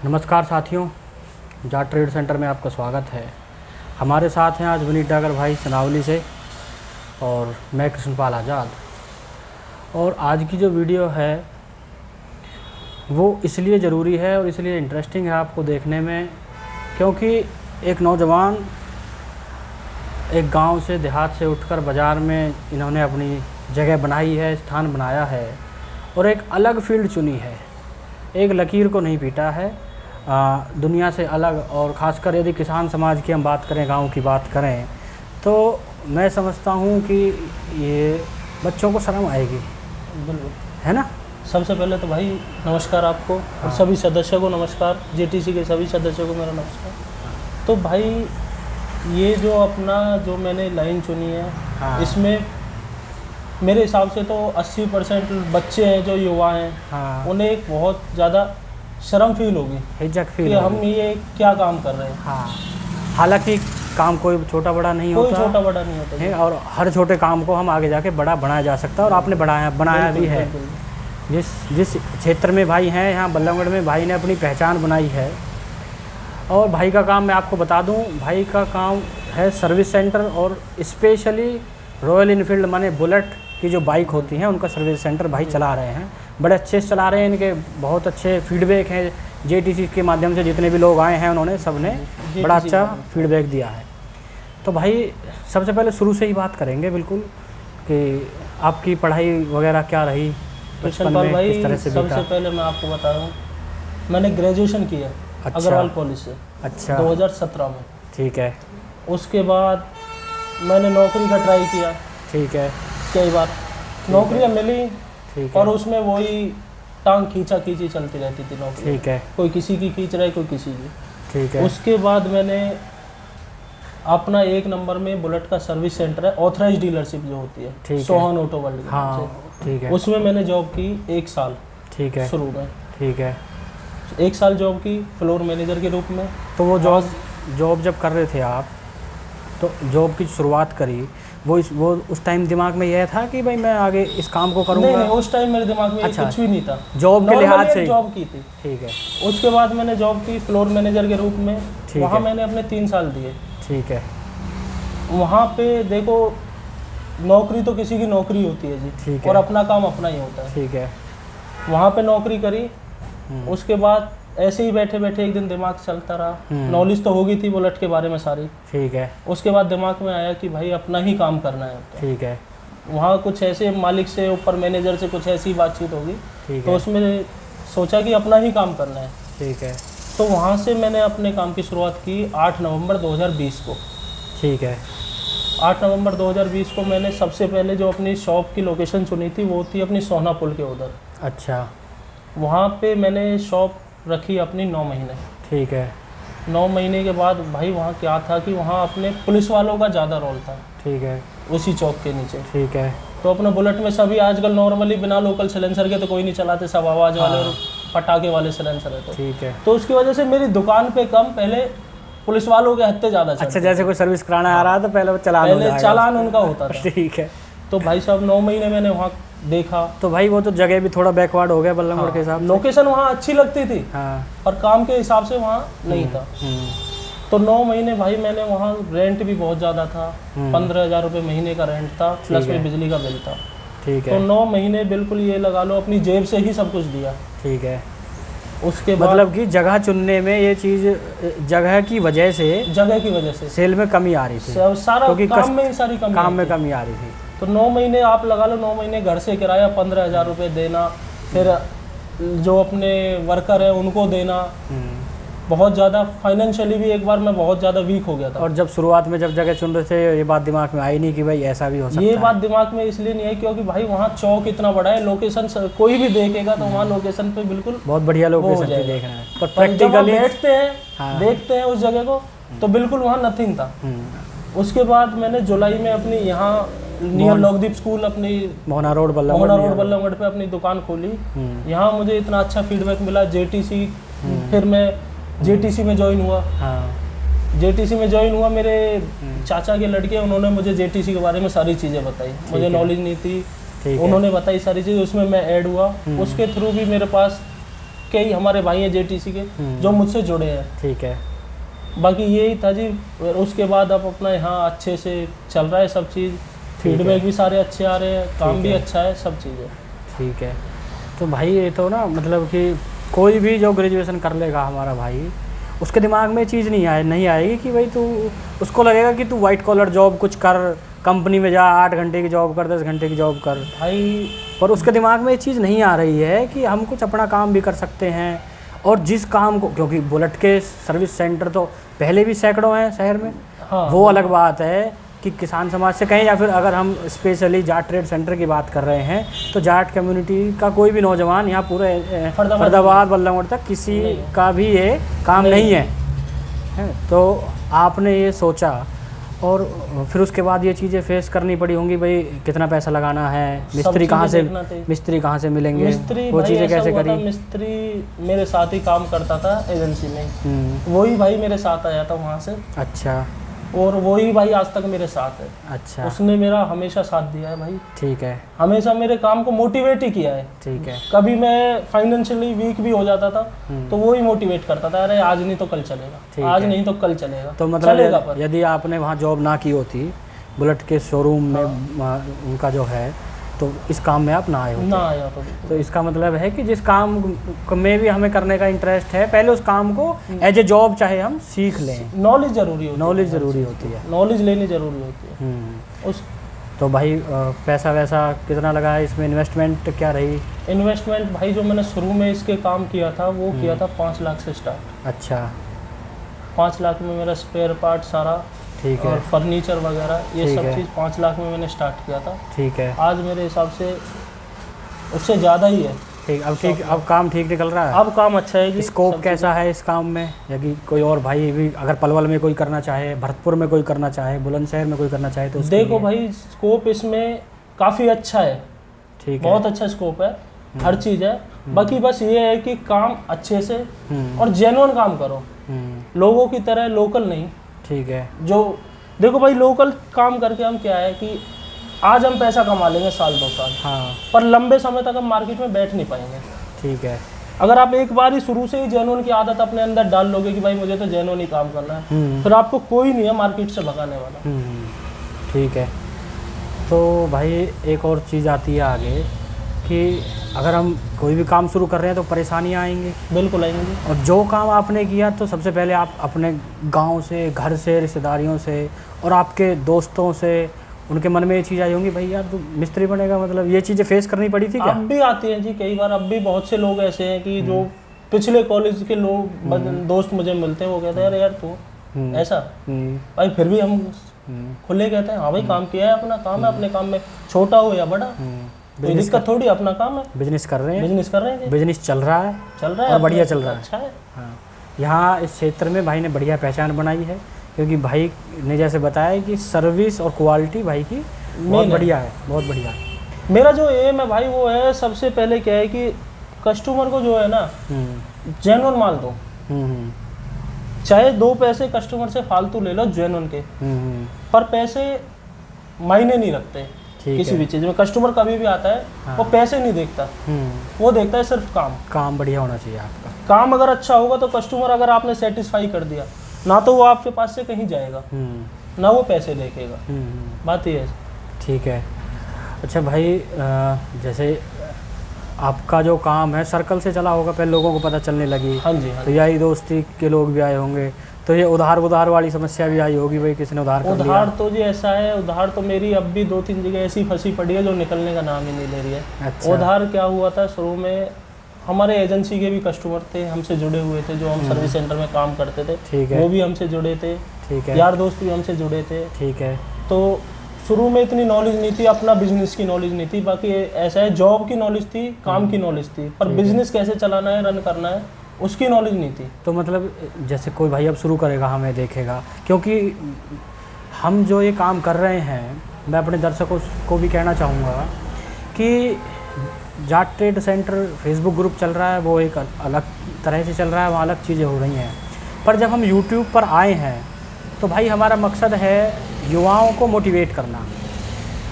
नमस्कार साथियों, Jat trade centre में आपका स्वागत है। हमारे साथ हैं आज विनीत डागर भाई सनावली से और मैं कृष्णपाल आज़ाद। और आज की जो वीडियो है वो इसलिए ज़रूरी है और इसलिए इंटरेस्टिंग है आपको देखने में, क्योंकि एक नौजवान एक गांव से देहात से उठकर बाज़ार में इन्होंने अपनी जगह बनाई है, स्थान बनाया है और एक अलग फील्ड चुनी है। एक लकीर को नहीं पीटा है, दुनिया से अलग। और ख़ासकर यदि किसान समाज की हम बात करें, गांव की बात करें, तो मैं समझता हूं कि ये बच्चों को शर्म आएगी। बिल्कुल, है ना। सबसे पहले तो भाई नमस्कार आपको और सभी सदस्यों को नमस्कार, जेटीसी के सभी सदस्यों को मेरा नमस्कार। तो भाई ये जो मैंने लाइन चुनी है, इसमें मेरे हिसाब से तो 80% बच्चे हैं जो युवा हैं, उन्हें एक बहुत ज़्यादा शर्म फील होगी, हिचक फील कि हम ये क्या काम कर रहे हैं। हालांकि काम कोई छोटा बड़ा नहीं होता, कोई छोटा बड़ा नहीं होता है, और हर छोटे काम को हम आगे जाके बड़ा बनाया जा सकता है। और आपने बनाया भी है। जिस क्षेत्र में भाई हैं, यहाँ बल्लभगढ़ में भाई ने अपनी पहचान बनाई है। और भाई का काम मैं आपको बता दूं, भाई का काम है सर्विस सेंटर, और स्पेशली रॉयल इनफील्ड माने बुलेट की जो बाइक होती हैं उनका सर्विस सेंटर भाई चला रहे हैं। बड़े अच्छे से चला रहे हैं, इनके बहुत अच्छे फीडबैक हैं। जेटीसी के माध्यम से जितने भी लोग आए हैं उन्होंने सबने बड़ा अच्छा फीडबैक दिया है। तो भाई सबसे पहले शुरू से ही बात करेंगे बिल्कुल कि आपकी पढ़ाई वगैरह क्या रही बचपन में, भाई, किस तरह से बीता। सबसे पहले मैं आपको बता रहा हूँ, मैंने ग्रेजुएशन किया अग्रवाल कॉलेज से। अच्छा। 2017 में। ठीक है। उसके बाद मैंने नौकरी का ट्राई किया। ठीक है। कई बार नौकरियाँ मिली, ठीक है। और उसमें वही टांग खींची चलती रहती थी नौकरी। ठीक है। कोई किसी की खींच रहा है, कोई किसी की। ठीक है। उसके बाद मैंने अपना 1 नंबर में बुलेट का सर्विस सेंटर है, ऑथराइज डीलरशिप जो होती है, सोहन ऑटो वर्ल्ड के नाम से। ठीक है। उसमें मैंने जॉब की 1 साल। ठीक है। शुरू में। ठीक है। 1 साल जॉब की फ्लोर मैनेजर के रूप में। तो वो जॉब जब कर रहे थे आप, तो जॉब की शुरुआत करी, वो उस टाइम दिमाग में यह था कि भाई मैं आगे इस काम को करूँगा? नहीं, उस टाइम मेरे दिमाग में कुछ भी नहीं था। जॉब के लिहाज से जॉब की थी। ठीक है। उसके बाद मैंने जॉब की फ्लोर मैनेजर के रूप में। वहाँ मैंने अपने 3 साल दिए। ठीक है। वहाँ पे देखो, नौकरी तो किसी की नौकरी होती है जी। ठीक और है। अपना काम अपना ही होता है। ठीक है। वहाँ पे नौकरी करी। उसके बाद ऐसे ही बैठे बैठे एक दिन दिमाग चलता रहा। नॉलेज तो होगी थी बुलेट के बारे में सारी। ठीक है। उसके बाद दिमाग में आया कि भाई अपना ही काम करना है। ठीक है। वहाँ कुछ ऐसे मालिक से, ऊपर मैनेजर से कुछ ऐसी बातचीत होगी, तो उसमें सोचा कि अपना ही काम करना है। ठीक है। तो वहाँ से मैंने अपने काम की शुरुआत की 8 नवंबर 2020 को। ठीक है। 8 नवंबर 2020 को मैंने सबसे पहले जो अपनी शॉप की लोकेशन चुनी थी वो थी अपनी सोहना पुल के उधर। अच्छा। वहाँ पे मैंने शॉप रखी अपनी 9 महीने। ठीक है। 9 महीने के बाद भाई वहाँ क्या था कि वहाँ अपने पुलिस वालों का ज़्यादा रोल था। ठीक है। उसी चौक के नीचे। ठीक है। तो अपने बुलेट में सभी आजकल नॉर्मली बिना लोकल सिलेंसर के तो कोई नहीं चलाते, सब आवाज़ वाले और पटाखे वाले सिलेंसर है। ठीक है। तो उसकी वजह से मेरी दुकान पे कम, पहले पुलिस वालों के हत्ते ज़्यादा। अच्छा, जैसे कोई सर्विस कराना आ रहा था पहले वो चालान उनका होता था। ठीक है। तो भाई साहब 9 महीने मैंने वहाँ देखा। तो भाई वो तो जगह भी थोड़ा बैकवर्ड हो गया बल्लभगढ़ के हिसाब से। लोकेशन वहाँ अच्छी लगती थी, और काम के हिसाब से वहाँ नहीं था। तो 9 महीने भाई मैंने वहाँ, रेंट भी बहुत ज़्यादा था, 15,000 रुपये महीने का रेंट था, प्लस में बिजली का बिल था। ठीक है। तो 9 महीने बिल्कुल ये लगा लो अपनी जेब से ही सब कुछ दिया। ठीक है। उसके बाद मतलब कि जगह चुनने में ये चीज़, जगह की वजह से सेल में कमी आ रही थी, सारा काम में ही सारी कमी आ रही थी। तो 9 महीने आप लगा लो, 9 महीने घर से किराया 15,000 रुपये देना, फिर जो अपने वर्कर है उनको देना, बहुत ज़्यादा फाइनेंशियली भी एक बार मैं बहुत ज़्यादा वीक हो गया था। और जब शुरुआत में जब जगह चुन रहे थे ये बात दिमाग में आई नहीं कि भाई ऐसा भी हो सकता है? ये बात दिमाग में इसलिए नहीं आई क्योंकि भाई वहाँ चौक इतना बड़ा है, लोकेशन कोई भी देखेगा तो वहाँ लोकेशन पे बिल्कुल बहुत बढ़िया लोकेशन पे देखना है। पर प्रैक्टिकली बैठते हैं, देखते हैं उस जगह को, तो बिल्कुल वहाँ नथिंग था। उसके बाद मैंने जुलाई में अपनी यहाँ नियर लॉकदीप स्कूल, अपनी मोहना रोड बल्लभगढ़ पे अपनी दुकान खोली। यहाँ मुझे इतना अच्छा फीडबैक मिला। जेटीसी, फिर मैं जेटीसी में ज्वाइन हुआ। जेटीसी में ज्वाइन हुआ, मेरे चाचा के लड़के, उन्होंने मुझे जेटीसी के बारे में सारी चीज़ें बताई। मुझे नॉलेज नहीं थी, उन्होंने बताई सारी चीज़, उसमें मैं ऐड हुआ। उसके थ्रू भी मेरे पास कई हमारे भाई हैं जेटीसी के जो मुझसे जुड़े हैं। ठीक है। बाकी यही था जी। उसके बाद अब अपना यहाँ अच्छे से चल रहा है सब चीज़, फीडबैक भी सारे अच्छे आ रहे हैं, काम भी अच्छा है, सब चीज़ें। ठीक है। तो भाई ये तो ना मतलब कि कोई भी जो ग्रेजुएशन कर लेगा हमारा भाई, उसके दिमाग में चीज़ नहीं आएगी कि भाई तू, उसको लगेगा कि तू वाइट कॉलर जॉब कुछ कर, कंपनी में जा, 8 घंटे की जॉब कर, 10 घंटे की जॉब कर भाई। पर उसके दिमाग में ये चीज़ नहीं आ रही है कि हम कुछ अपना काम भी कर सकते हैं। और जिस काम को, क्योंकि बुलेट के सर्विस सेंटर तो पहले भी सैकड़ों हैं शहर में, हाँ, वो अलग बात है कि किसान समाज से कहें या फिर अगर हम स्पेशली जाट ट्रेड सेंटर की बात कर रहे हैं तो जाट कम्युनिटी का कोई भी नौजवान यहाँ पूरे फरीदाबाद बल्लभगढ़ तक किसी का भी ये काम नहीं है। तो आपने ये सोचा और फिर उसके बाद ये चीज़ें फेस करनी पड़ी होंगी, भाई कितना पैसा लगाना है, मिस्त्री कहाँ से मिलेंगे, मिस्त्री वो चीज़ें कैसे करी? मिस्त्री मेरे साथ ही काम करता था एजेंसी में, वही भाई मेरे साथ आया था वहाँ से। अच्छा। और वही भाई आज तक मेरे साथ है। अच्छा। उसने मेरा हमेशा साथ दिया है भाई। ठीक है। हमेशा मेरे काम को मोटिवेट ही किया है। ठीक है। कभी मैं फाइनेंशियली वीक भी हो जाता था तो वो ही मोटिवेट करता था, अरे आज नहीं तो कल चलेगा, आज नहीं तो कल चलेगा। तो मतलब यदि आपने वहाँ जॉब ना की होती, बुलेट के शोरूम में उनका जो है, तो इस काम में आप ना आए होते। तो इसका मतलब है कि जिस काम में भी हमें करने का इंटरेस्ट है, पहले उस काम को एज ए जॉब चाहे हम सीख लें। नॉलेज ज़रूरी होती है। नॉलेज लेनी ज़रूरी होती है। उस तो भाई पैसा वैसा कितना लगा है इसमें, इन्वेस्टमेंट क्या रही? इन्वेस्टमेंट भाई जो मैंने शुरू में इसके काम किया था वो किया था 5 लाख से स्टार्ट। अच्छा। 5 लाख में मेरा स्पेयर पार्ट सारा, ठीक है, और फर्नीचर वगैरह ये सब चीज़ 5 लाख में मैंने स्टार्ट किया था। ठीक है। आज मेरे हिसाब से उससे ज़्यादा ही है। ठीक, अब काम ठीक निकल रहा है? अब काम अच्छा है जी। स्कोप कैसा है इस काम में, यदि कोई और भाई भी अगर पलवल में कोई करना चाहे, भरतपुर में कोई करना चाहे, बुलंदशहर में कोई करना चाहे तो देखो भाई स्कोप इसमें काफ़ी अच्छा है। ठीक है, बहुत अच्छा स्कोप है, हर चीज़ है। बाकी बस ये है कि काम अच्छे से और जेन्युइन काम करो, लोगों की तरह लोकल नहीं। ठीक है। जो देखो भाई लोकल काम करके हम क्या है कि आज हम पैसा कमा लेंगे साल 2 साल, हाँ, पर लंबे समय तक हम मार्केट में बैठ नहीं पाएंगे। ठीक है। अगर आप एक बार ही शुरू से ही जेन्युइन की आदत अपने अंदर डाल लोगे कि भाई मुझे तो जेन्युइन ही काम करना है, फिर आपको कोई नहीं है मार्केट से भगाने वाला। ठीक है। तो भाई एक और चीज़ आती है आगे कि अगर हम कोई भी काम शुरू कर रहे हैं तो परेशानियाँ आएंगी। बिल्कुल आएंगी। और जो काम आपने किया तो सबसे पहले आप अपने गांव से, घर से, रिश्तेदारियों से और आपके दोस्तों से, उनके मन में ये चीज़ आई होंगी भाई यार तू मिस्त्री बनेगा, मतलब ये चीज़ें फेस करनी पड़ी थी क्या? अब भी आती हैं जी कई बार। अब भी बहुत से लोग ऐसे हैं कि जो पिछले कॉलेज के लोग दोस्त मुझे मिलते हैं, वो कहते हैं अरे यार तू ऐसा भाई, फिर भी हम खुले कहते हैं हाँ भाई काम किया है, अपना काम है, अपने काम में छोटा हो या बड़ा कोई दिक्कत थोड़ी, अपना काम है, बिजनेस कर रहे हैं, बिजनेस चल रहा है और बढ़िया चल रहा है। अच्छा है। हाँ, यहाँ इस क्षेत्र में भाई ने बढ़िया पहचान बनाई है, क्योंकि भाई ने जैसे बताया कि सर्विस और क्वालिटी भाई की बहुत बढ़िया है, बहुत बढ़िया है। मेरा जो एम है भाई वो है सबसे पहले क्या है कि कस्टमर को जो है ना जेन्युइन माल दो, चाहे 2 पैसे कस्टमर से फालतू ले लो जेन्युइन के, पर पैसे मायने नहीं रखते किसी भी चीज़ में। कस्टमर कभी भी आता है वो पैसे नहीं देखता, वो देखता है सिर्फ काम बढ़िया होना चाहिए आपका। काम अगर अच्छा होगा तो कस्टमर अगर आपने सेटिस्फाई कर दिया ना तो वो आपके पास से कहीं जाएगा ना वो पैसे देखेगा, बात ये है। ठीक है। अच्छा भाई जैसे आपका जो काम है सर्कल से चला होगा, पहले लोगों को पता चलने लगी। हाँ जी। तो यारी दोस्ती के लोग भी आए होंगे, तो ये उधार वाली समस्या भी आई होगी, भाई किसने उधार कर लिया? उधार तो जी ऐसा है, उधार तो मेरी अब भी 2-3 जगह ऐसी फंसी पड़ी है जो निकलने का नाम ही नहीं ले रही है। अच्छा। उधार क्या हुआ था, शुरू में हमारे एजेंसी के भी कस्टमर थे हमसे जुड़े हुए थे, जो हम सर्विस सेंटर में काम करते थे। ठीक है। वो भी हमसे जुड़े थे। ठीक है। यार दोस्त भी हमसे जुड़े थे। ठीक है। तो शुरू में इतनी नॉलेज नहीं थी, अपना बिजनेस की नॉलेज नहीं थी, बाकी ऐसा है जॉब की नॉलेज थी, काम की नॉलेज थी, पर बिजनेस कैसे चलाना है, रन करना है, उसकी नॉलेज नहीं थी। तो मतलब जैसे कोई भाई अब शुरू करेगा, हमें देखेगा, क्योंकि हम जो ये काम कर रहे हैं, मैं अपने दर्शकों को भी कहना चाहूँगा कि Jat trade centre Facebook group चल रहा है, वो एक अलग तरह से चल रहा है, वहाँ अलग चीज़ें हो रही हैं। पर जब हम यूट्यूब पर आए हैं तो भाई हमारा मकसद है युवाओं को मोटिवेट करना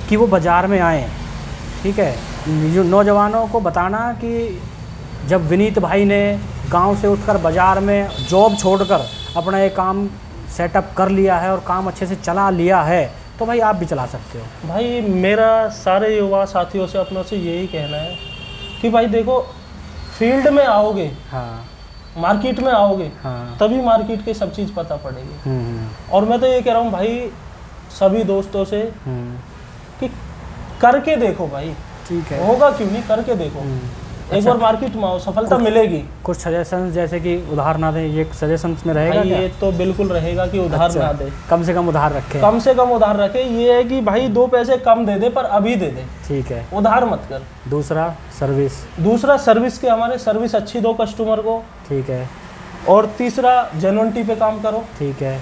कि वो बाज़ार में आएँ। ठीक है, नौजवानों को बताना कि जब विनीत भाई ने गांव से उठकर बाज़ार में जॉब छोड़कर अपना ये काम सेटअप कर लिया है और काम अच्छे से चला लिया है, तो भाई आप भी चला सकते हो। भाई मेरा सारे युवा साथियों से अपनों से यही कहना है कि भाई देखो, फील्ड में आओगे, हाँ, मार्केट में आओगे, हाँ, तभी मार्केट की सब चीज़ पता पड़ेगी। और मैं तो ये कह रहा हूँ भाई सभी दोस्तों से कि करके देखो भाई, ठीक है, होगा क्यों नहीं, करके देखो। एक बार मार्केट में आओ, सफलता मिलेगी। कुछ सजेशंस जैसे कि उधार ना दें, ये सजेशंस में रहेगा क्या? ये तो बिल्कुल रहेगा कि उधार ना दे, कम से कम उधार रखें। कम से कम उधार रखे। ये है कि भाई 2 पैसे कम दे दे पर अभी दे दे, ठीक है, उधार मत कर। दूसरा सर्विस के हमारे सर्विस अच्छी दो कस्टमर को, ठीक है, और तीसरा जेन्युइनिटी पे काम करो, ठीक है,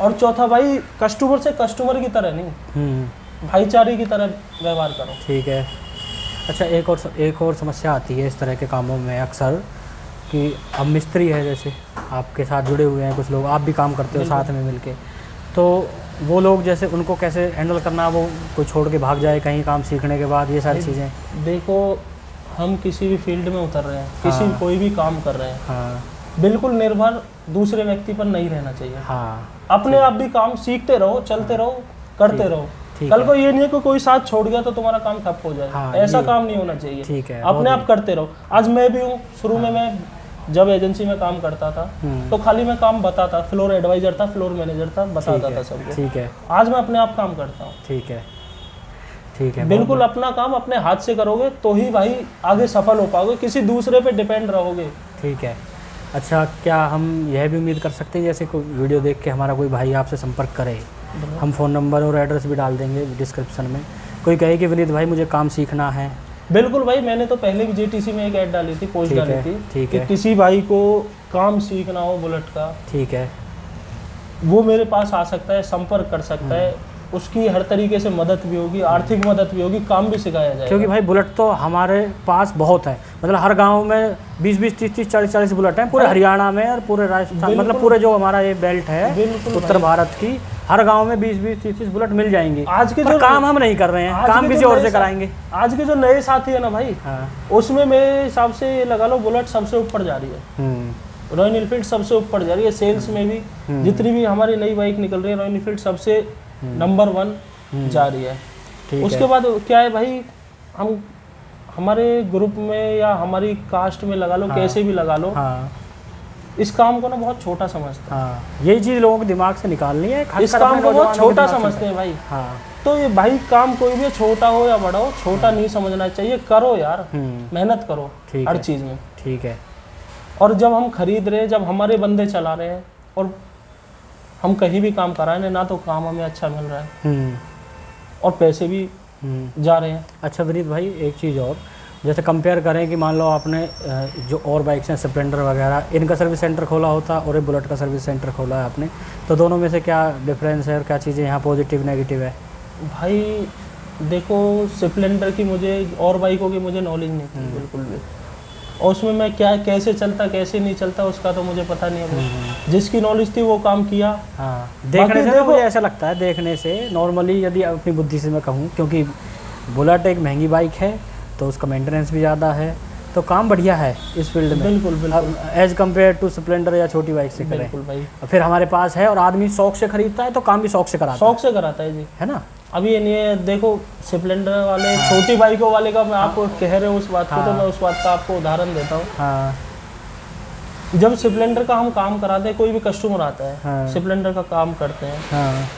और चौथा भाई कस्टमर से कस्टमर की तरह नहीं, भाईचारे की तरह व्यवहार करो, ठीक है। अच्छा, एक और समस्या आती है इस तरह के कामों में अक्सर कि अब मिस्त्री है, जैसे आपके साथ जुड़े हुए हैं कुछ लोग, आप भी काम करते हो साथ में मिलके, तो वो लोग जैसे उनको कैसे हैंडल करना, वो कोई छोड़ के भाग जाए कहीं काम सीखने के बाद, ये सारी चीज़ें। देखो, हम किसी भी फील्ड में उतर रहे हैं, कोई भी काम कर रहे हैं, हाँ, बिल्कुल निर्भर दूसरे व्यक्ति पर नहीं रहना चाहिए। हाँ, अपने आप भी काम सीखते रहो, चलते रहो, करते रहो। कल को ये नहीं कि कोई साथ छोड़ गया तो तुम्हारा काम ठप हो जाए, ऐसा काम नहीं होना चाहिए। ठीक है, अपने आप करते रहो। आज मैं भी हूँ, शुरू में मैं जब एजेंसी में काम करता था तो खाली मैं काम बताता, फ्लोर एडवाइजर था, फ्लोर मैनेजर था, बताता था सबको। ठीक है, आज मैं अपने आप काम करता हूँ। ठीक है, ठीक है, बिल्कुल अपना काम अपने हाथ से करोगे तो ही भाई आगे सफल हो पाओगे, किसी दूसरे पे डिपेंड रहोगे। ठीक है। अच्छा, क्या हम यह भी उम्मीद कर सकते हैं जैसे कोई वीडियो देख के हमारा कोई भाई आपसे संपर्क करे, हम फ़ोन नंबर और एड्रेस भी डाल देंगे डिस्क्रिप्शन में, कोई कहे कि विनीत भाई मुझे काम सीखना है? बिल्कुल भाई, मैंने तो पहले भी जेटीसी में एक ऐड डाली थी, पोस्ट डाली थी, ठीक है, किसी भाई को काम सीखना हो बुलेट का, ठीक है, वो मेरे पास आ सकता है, संपर्क कर सकता है, उसकी हर तरीके से मदद भी होगी, आर्थिक मदद भी होगी, काम भी सिखाया जाएगा। क्योंकि भाई बुलेट तो हमारे पास बहुत है, मतलब हर गांव में 20-20, 30-30, 40-40 बुलेट हैं पूरे हरियाणा में और पूरे राजस्थान, मतलब पूरे जो हमारा ये बेल्ट है उत्तर भारत की, हर गांव में 20-20, 30-30 बुलेट मिल जाएंगी। आज के जो काम हम नहीं कर रहे हैं, काम किसी और से कराएंगे। आज के जो नए साथी है ना भाई, उसमें मेरे हिसाब से लगा लो बुलेट सबसे ऊपर जा रही है, रॉयल एनफील्ड सबसे ऊपर जा रही है। सेल्स में भी जितनी भी हमारी नई बाइक निकल रही है, रॉयल एनफील्ड सबसे नंबर 1 जा रही है। उसके बाद क्या है भाई, हम हमारे ग्रुप में या हमारी कास्ट में लगा लो, कैसे भी लगा लो, इस काम को ना बहुत छोटा समझते हैं। यही चीज़ लोगों के दिमाग से निकालनी है, इस काम को बहुत छोटा समझते हैं भाई। तो ये भाई काम कोई भी छोटा हो या बड़ा हो, छोटा नहीं समझना चाहिए, करो यार, मेहनत करो हर चीज़ में। ठीक है। और जब हम खरीद रहे हैं, जब हमारे बंदे चला रहे हैं और हम कहीं भी काम करा रहे हैं ना, तो काम हमें अच्छा मिल रहा है और पैसे भी जा रहे हैं। अच्छा विनीत भाई, एक चीज़ और, जैसे कंपेयर करें कि मान लो आपने जो और बाइक्स हैं स्प्लेंडर वगैरह, इनका सर्विस सेंटर खोला होता और एक बुलेट का सर्विस सेंटर खोला है आपने, तो दोनों में से क्या डिफरेंस है और क्या चीज़ें यहाँ पॉजिटिव नेगेटिव है? भाई देखो, स्प्लेंडर की मुझे और बाइकों की मुझे नॉलेज नहीं थी बिल्कुल भी, और उसमें मैं क्या कैसे चलता कैसे नहीं चलता उसका तो मुझे पता नहीं है। जिसकी नॉलेज थी वो काम किया। हाँ, देखने से मुझे ऐसा लगता है, देखने से नॉर्मली यदि अपनी बुद्धि से मैं कहूँ, क्योंकि बुलेट एक महंगी बाइक है तो उसका मेंटेनेंस भी ज़्यादा है, तो काम बढ़िया है इस फील्ड में। बिल्कुल बिल्कुल, एज़ कम्पेयर टू स्प्लेंडर या छोटी बाइक से करें। बिल्कुल भाई। फिर हमारे पास है और आदमी शौक से खरीदता है तो काम भी शौक से कराता है। शौक से कराता है जी, है ना। अभी ये नहीं है, देखो स्प्लेंडर वाले छोटी बाइकों वाले का मैं आपको कह रहे हो उस बात को, तो मैं उस बात का आपको उदाहरण देता हूँ। जब स्प्लेंडर का हम काम कराते हैं, कोई भी कस्टमर आता है स्प्लेंडर का काम करते हैं,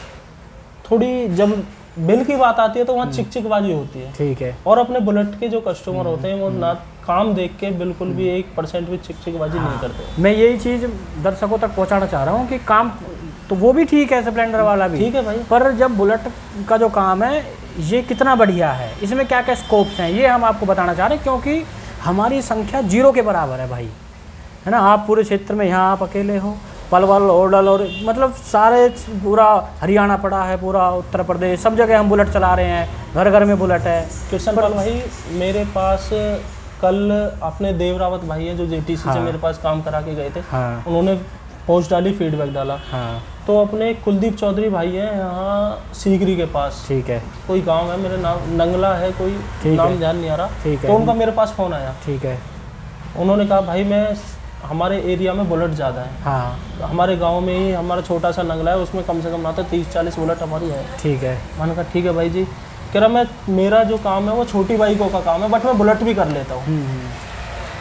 थोड़ी जब बिल की बात आती है तो वहाँ चिकचिकबाजी होती है। ठीक है। और अपने बुलेट के जो कस्टमर होते हैं वो ना काम देख के बिल्कुल भी 1% भी चिकचिकबाजी नहीं करते। मैं यही चीज़ दर्शकों तक पहुँचाना चाह रहा हूँ कि काम तो वो भी ठीक है, स्प्लेंडर वाला भी ठीक है भाई, पर जब बुलेट का जो काम है ये कितना बढ़िया है, इसमें क्या क्या स्कोप्स हैं, ये हम आपको बताना चाह रहे हैं, क्योंकि हमारी संख्या 0 के बराबर है भाई, है ना। आप पूरे क्षेत्र में यहाँ आप अकेले हो, पलवल ओडल और मतलब सारे पूरा हरियाणा पड़ा है, पूरा उत्तर प्रदेश, सब जगह हम बुलेट चला रहे हैं, घर घर में बुलेट है। कृष्ण पाल भाई, मेरे पास कल अपने देव रावत भाई है जो जेटीसी से मेरे पास काम करा के गए थे, उन्होंने पोस्ट डाली, फीडबैक डाला। तो अपने कुलदीप चौधरी भाई है यहाँ सीकरी के पास, ठीक है, कोई गांव है, मेरे नाम नंगला है, कोई नाम ध्यान नहीं आ रहा, तो उनका मेरे पास फ़ोन आया। ठीक है। उन्होंने कहा भाई मैं हमारे एरिया में बुलेट ज़्यादा है, हाँ हमारे गांव में ही हमारा छोटा सा नंगला है, उसमें कम से कम ना तो 30-40 बुलेट हमारी है। ठीक है। मैंने कहा ठीक है भाई जी। कह रहा मैं मेरा जो काम है वो छोटी बाइकों का काम है, बट मैं बुलेट भी कर लेता हूँ।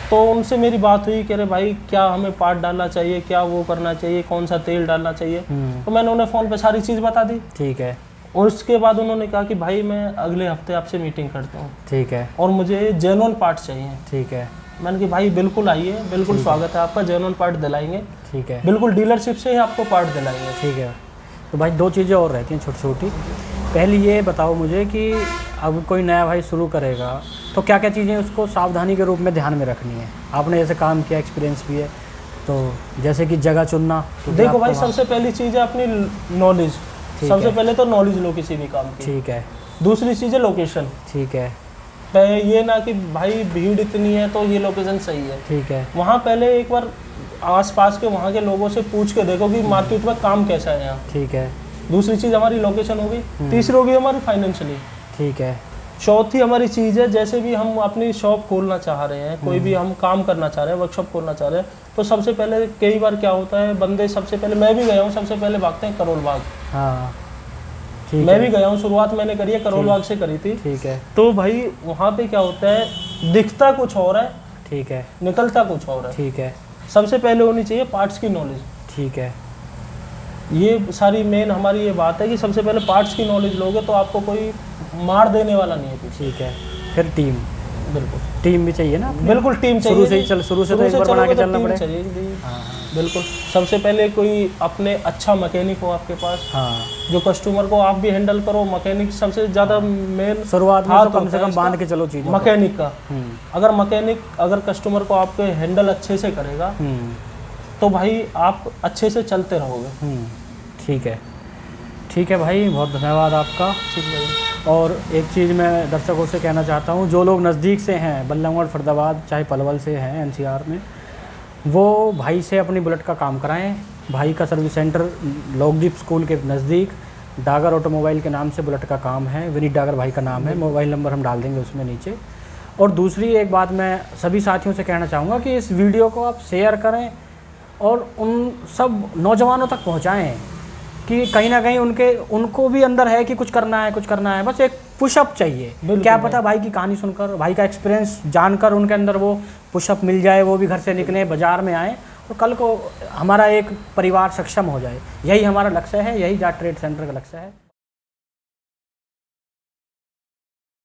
तो उनसे मेरी बात हुई, कह रहे भाई क्या हमें पार्ट डालना चाहिए, क्या वो करना चाहिए, कौन सा तेल डालना चाहिए। तो मैंने उन्हें फ़ोन पे सारी चीज़ बता दी। ठीक है। और उसके बाद उन्होंने कहा कि भाई मैं अगले हफ्ते आपसे मीटिंग करता हूँ। ठीक है। और मुझे जेन्युइन पार्ट चाहिए। ठीक है। मैंने कहा भाई बिल्कुल आइए, बिल्कुल स्वागत है आपका, जेन्युइन पार्ट दिलाएंगे। ठीक है। बिल्कुल डीलरशिप से ही आपको पार्ट दिलाएंगे। ठीक है। तो भाई 2 चीज़ें और रहती हैं छोटी छोटी। पहली ये बताओ मुझे कि अब कोई नया भाई शुरू करेगा तो क्या क्या चीज़ें उसको सावधानी के रूप में ध्यान में रखनी है। आपने जैसे काम किया, एक्सपीरियंस भी है, तो जैसे कि जगह चुनना। तो देखो भाई सबसे पहली चीज़ है अपनी नॉलेज। सबसे पहले तो नॉलेज लो किसी भी काम की। ठीक है। दूसरी चीज़ है लोकेशन। ठीक है। ये ना कि भाई भीड़ इतनी है तो ये लोकेशन सही है। ठीक है। वहाँ पहले एक बार आसपास के वहाँ के लोगों से पूछ के देखो कि मार्केट में काम कैसा है यहाँ। ठीक है। दूसरी चीज़ हमारी लोकेशन होगी। तीसरी होगी हमारी फाइनेंशियली। ठीक है। चौथी हमारी चीज़ है, जैसे भी हम अपनी शॉप खोलना चाह रहे हैं, कोई भी हम काम करना चाह रहे हैं, वर्कशॉप खोलना चाह रहे हैं, तो सबसे पहले कई बार क्या होता है, बंदे सबसे पहले, मैं भी गया हूँ, सबसे पहले भागते हैं करोल बाग। हाँ मैं भी गया हूँ, शुरुआत मैंने करी है करोल बाग से करी थी। ठीक है। तो भाई वहाँ पे क्या होता है, दिखता कुछ और है, ठीक है, निकलता कुछ और है। ठीक है। सबसे पहले होनी चाहिए पार्ट्स की नॉलेज। ठीक है। ये सारी मेन हमारी ये बात है कि सबसे पहले पार्ट्स की नॉलेज लोगे तो आपको कोई मार देने वाला नहीं है पीछे। ठीक है। फिर टीम, बिल्कुल टीम भी चाहिए ना, बिल्कुल टीम चाहिए। शुरू से तो एक बार बना के चलना पड़ेगा। हाँ बिल्कुल। सबसे पहले कोई अपने अच्छा मैकेनिक हो आपके पास। हाँ, जो कस्टमर को आप भी हैंडल करो। मैकेनिक सबसे ज़्यादा मेन शुरुआत में तो कम से कम बांध के चलो चीज़ मैकेनिक का। अगर कस्टमर को आपके हैंडल अच्छे से करेगा तो भाई आप अच्छे से चलते रहोगे। ठीक है। ठीक है भाई, बहुत धन्यवाद आपका। ठीक है। और एक चीज़ मैं दर्शकों से कहना चाहता हूँ, जो लोग नज़दीक से हैं, बल्लभगढ़, फरीदाबाद, चाहे पलवल से हैं एनसीआर में, वो भाई से अपनी बुलेट का काम कराएं। भाई का सर्विस सेंटर लोकदीप स्कूल के नज़दीक डागर ऑटोमोबाइल के नाम से बुलेट का काम है। विनीत डागर भाई का नाम है। मोबाइल नंबर हम डाल देंगे उसमें नीचे। और दूसरी एक बात मैं सभी साथियों से कहना चाहूँगा कि इस वीडियो को आप शेयर करें और उन सब नौजवानों तक पहुँचाएँ कि कहीं ना कहीं उनको भी अंदर है कि कुछ करना है, बस एक पुशअप चाहिए। क्या पता भाई की कहानी सुनकर, भाई का एक्सपीरियंस जानकर उनके अंदर वो पुशअप मिल जाए, वो भी घर से निकले, बाज़ार में आए और कल को हमारा एक परिवार सक्षम हो जाए। यही हमारा लक्ष्य है, यही जाट ट्रेड सेंटर का लक्ष्य है।